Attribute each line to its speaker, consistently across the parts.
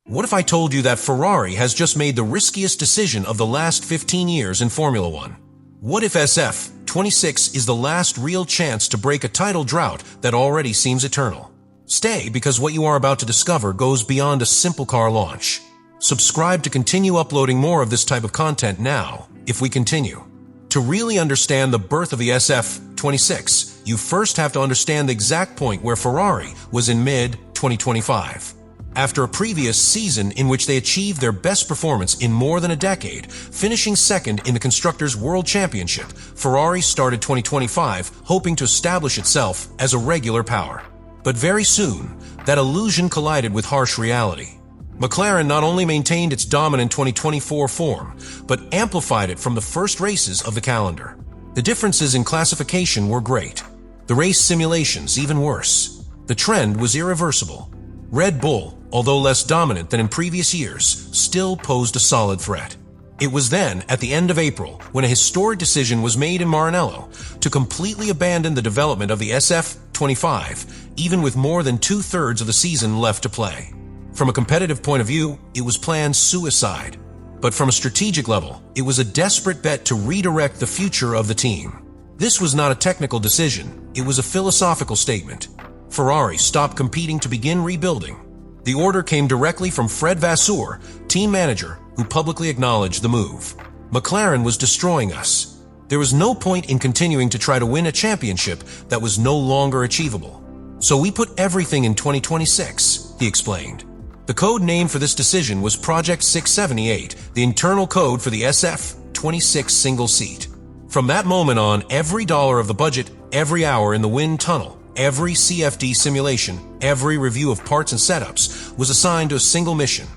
Speaker 1: What if I told you that Ferrari has just made the riskiest decision of the last 15 years in Formula One? What if SF-26 is the last real chance to break a title drought that already seems eternal? Stay, because what you are about to discover goes beyond a simple car launch. Subscribe to continue uploading more of this type of content now, if we continue. To really understand the birth of the SF-26, you first have to understand the exact point where Ferrari was in mid-2025. After a previous season in which they achieved their best performance in more than a decade, finishing second in the Constructors' World Championship, Ferrari started 2025 hoping to establish itself as a regular power. But very soon, that illusion collided with harsh reality. McLaren not only maintained its dominant 2024 form, but amplified it from the first races of the calendar. The differences in classification were great. The race simulations even worse. The trend was irreversible. Red Bull, although less dominant than in previous years, still posed a solid threat. It was then, at the end of April, when a historic decision was made in Maranello to completely abandon the development of the SF-25, even with more than 2/3 of the season left to play. From a competitive point of view, it was planned suicide. But from a strategic level, it was a desperate bet to redirect the future of the team. This was not a technical decision, it was a philosophical statement. Ferrari stopped competing to begin rebuilding. The order came directly from Frédéric Vasseur, team manager, who publicly acknowledged the move. McLaren was destroying us. There was no point in continuing to try to win a championship that was no longer achievable. So we put everything in 2026, he explained. The code name for this decision was Project 678, the internal code for the SF-26 single seat. From that moment on, every dollar of the budget, every hour in the wind tunnel, every CFD simulation, every review of parts and setups was assigned to a single mission: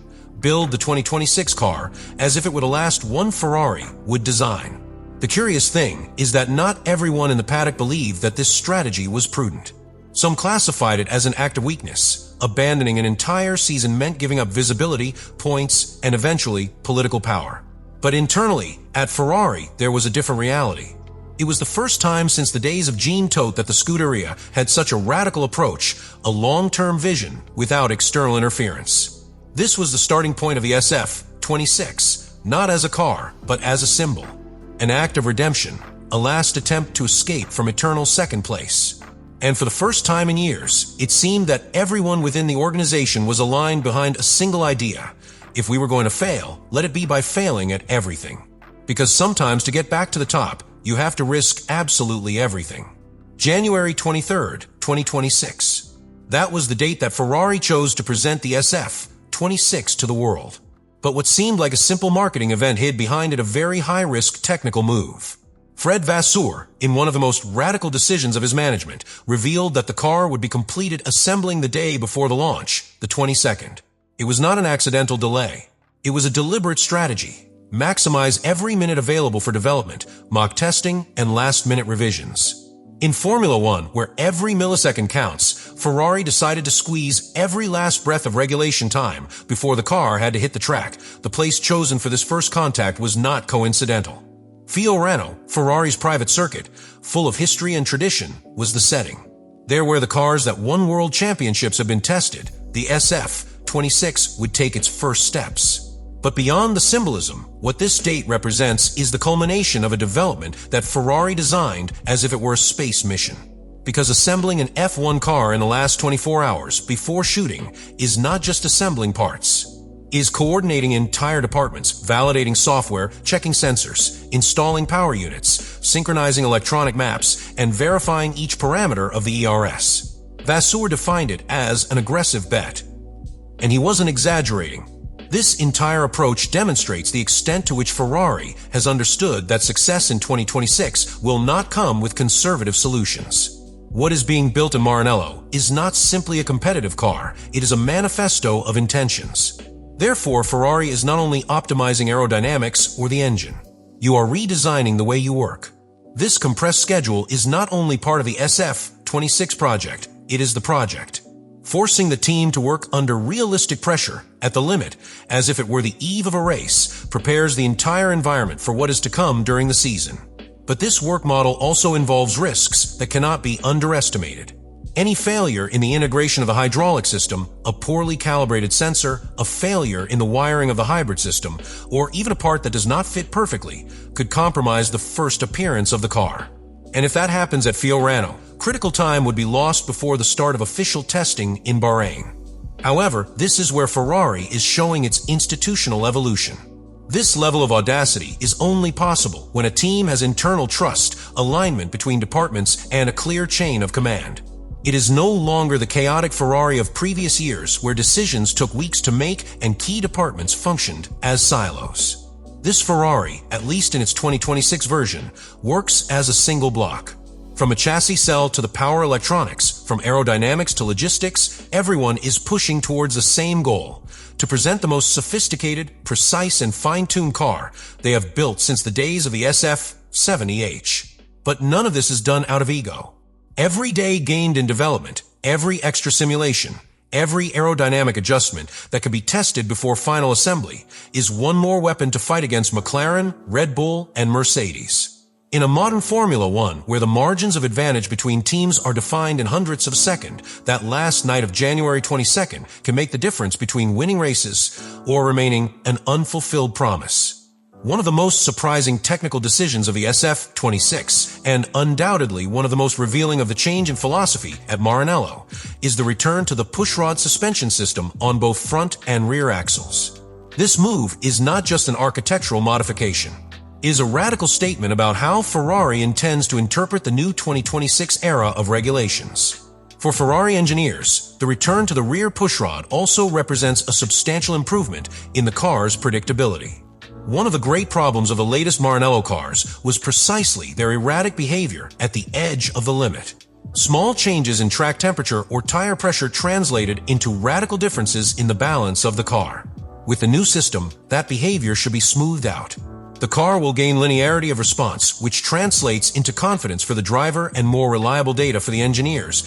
Speaker 1: build the 2026 car as if it were the last one Ferrari would design. The curious thing is that not everyone in the paddock believed that this strategy was prudent. Some classified it as an act of weakness. Abandoning an entire season meant giving up visibility, points, and eventually political power. But internally, at Ferrari, there was a different reality. It was the first time since the days of Jean Todt that the Scuderia had such a radical approach, a long-term vision without external interference. This was the starting point of the SF-26, not as a car, but as a symbol. An act of redemption, a last attempt to escape from eternal second place. And for the first time in years, it seemed that everyone within the organization was aligned behind a single idea. If we were going to fail, let it be by failing at everything. Because sometimes to get back to the top, you have to risk absolutely everything. January 23rd, 2026. That was the date that Ferrari chose to present the SF-26 to the world. But what seemed like a simple marketing event hid behind it a very high-risk technical move. Frédéric Vasseur, in one of the most radical decisions of his management, revealed that the car would be completed assembling the day before the launch, the 22nd. It was not an accidental delay. It was a deliberate strategy. Maximize every minute available for development, mock testing, and last-minute revisions. In Formula One, where every millisecond counts, Ferrari decided to squeeze every last breath of regulation time before the car had to hit the track. The place chosen for this first contact was not coincidental. Fiorano, Ferrari's private circuit, full of history and tradition, was the setting. There where the cars that won world championships have been tested, the SF-26 would take its first steps. But beyond the symbolism, what this date represents is the culmination of a development that Ferrari designed as if it were a space mission. Because assembling an F1 car in the last 24 hours before shooting is not just assembling parts. Is coordinating entire departments, validating software, checking sensors, installing power units, synchronizing electronic maps, and verifying each parameter of the ERS. Vasseur defined it as an aggressive bet. And he wasn't exaggerating. This entire approach demonstrates the extent to which Ferrari has understood that success in 2026 will not come with conservative solutions. What is being built in Maranello is not simply a competitive car, it is a manifesto of intentions. Therefore, Ferrari is not only optimizing aerodynamics or the engine. You are redesigning the way you work. This compressed schedule is not only part of the SF-26 project, it is the project. Forcing the team to work under realistic pressure, at the limit, as if it were the eve of a race, prepares the entire environment for what is to come during the season. But this work model also involves risks that cannot be underestimated. Any failure in the integration of the hydraulic system, a poorly calibrated sensor, a failure in the wiring of the hybrid system, or even a part that does not fit perfectly, could compromise the first appearance of the car. And if that happens at Fiorano, critical time would be lost before the start of official testing in Bahrain. However, this is where Ferrari is showing its institutional evolution. This level of audacity is only possible when a team has internal trust, alignment between departments, and a clear chain of command. It is no longer the chaotic Ferrari of previous years where decisions took weeks to make and key departments functioned as silos. This Ferrari, at least in its 2026 version, works as a single block. From a chassis cell to the power electronics, from aerodynamics to logistics, everyone is pushing towards the same goal: to present the most sophisticated, precise, and fine-tuned car they have built since the days of the SF-26. But none of this is done out of ego. Every day gained in development, every extra simulation, every aerodynamic adjustment that can be tested before final assembly is one more weapon to fight against McLaren, Red Bull, and Mercedes. In a modern Formula One, where the margins of advantage between teams are defined in hundredths of a second, that last night of January 22nd can make the difference between winning races or remaining an unfulfilled promise. One of the most surprising technical decisions of the SF-26, and undoubtedly one of the most revealing of the change in philosophy at Maranello, is the return to the pushrod suspension system on both front and rear axles. This move is not just an architectural modification. It is a radical statement about how Ferrari intends to interpret the new 2026 era of regulations. For Ferrari engineers, the return to the rear pushrod also represents a substantial improvement in the car's predictability. One of the great problems of the latest Maranello cars was precisely their erratic behavior at the edge of the limit. Small changes in track temperature or tire pressure translated into radical differences in the balance of the car. With the new system, that behavior should be smoothed out. The car will gain linearity of response, which translates into confidence for the driver and more reliable data for the engineers.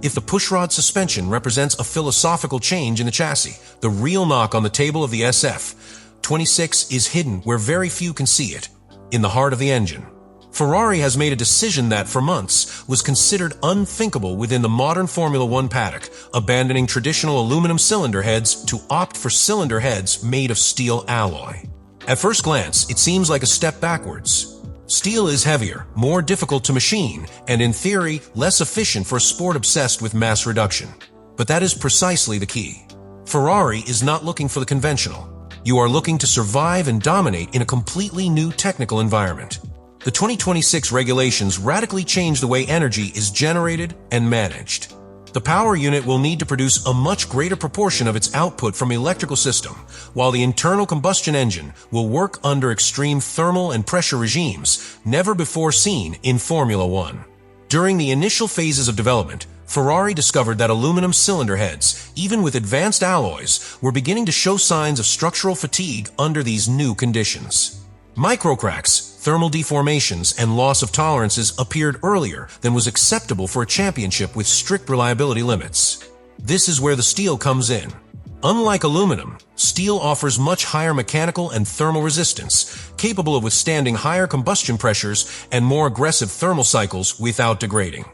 Speaker 1: If the pushrod suspension represents a philosophical change in the chassis, the real knock on the table of the SF-26 is hidden where very few can see it, in the heart of the engine. Ferrari has made a decision that, for months, was considered unthinkable within the modern Formula One paddock, abandoning traditional aluminum cylinder heads to opt for cylinder heads made of steel alloy. At first glance, it seems like a step backwards. Steel is heavier, more difficult to machine, and in theory, less efficient for a sport obsessed with mass reduction. But that is precisely the key. Ferrari is not looking for the conventional. You are looking to survive and dominate in a completely new technical environment. The 2026 regulations radically change the way energy is generated and managed. The power unit will need to produce a much greater proportion of its output from the electrical system, while the internal combustion engine will work under extreme thermal and pressure regimes never before seen in Formula One. During the initial phases of development, Ferrari discovered that aluminum cylinder heads, even with advanced alloys, were beginning to show signs of structural fatigue under these new conditions. Microcracks, thermal deformations, and loss of tolerances appeared earlier than was acceptable for a championship with strict reliability limits. This is where the steel comes in. Unlike aluminum, steel offers much higher mechanical and thermal resistance, capable of withstanding higher combustion pressures and more aggressive thermal cycles without degrading.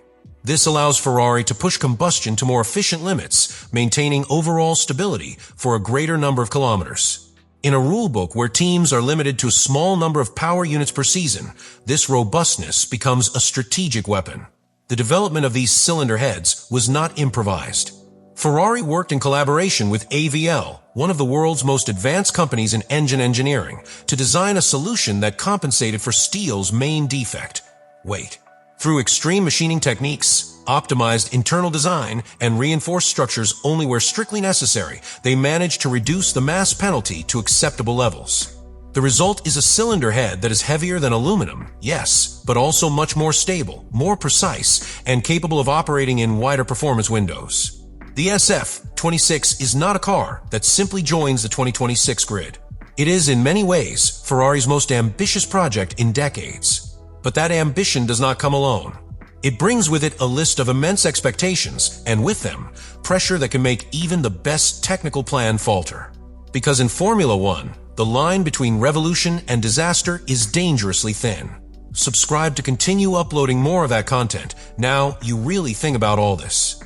Speaker 1: This allows Ferrari to push combustion to more efficient limits, maintaining overall stability for a greater number of kilometers. In a rulebook where teams are limited to a small number of power units per season, this robustness becomes a strategic weapon. The development of these cylinder heads was not improvised. Ferrari worked in collaboration with AVL, one of the world's most advanced companies in engine engineering, to design a solution that compensated for steel's main defect: weight. Through extreme machining techniques, optimized internal design, and reinforced structures only where strictly necessary, they managed to reduce the mass penalty to acceptable levels. The result is a cylinder head that is heavier than aluminum, yes, but also much more stable, more precise, and capable of operating in wider performance windows. The SF-26 is not a car that simply joins the 2026 grid. It is, in many ways, Ferrari's most ambitious project in decades. But that ambition does not come alone. It brings with it a list of immense expectations, and with them, pressure that can make even the best technical plan falter. Because in Formula One, the line between revolution and disaster is dangerously thin. Subscribe to continue uploading more of that content. Now, you really think about all this.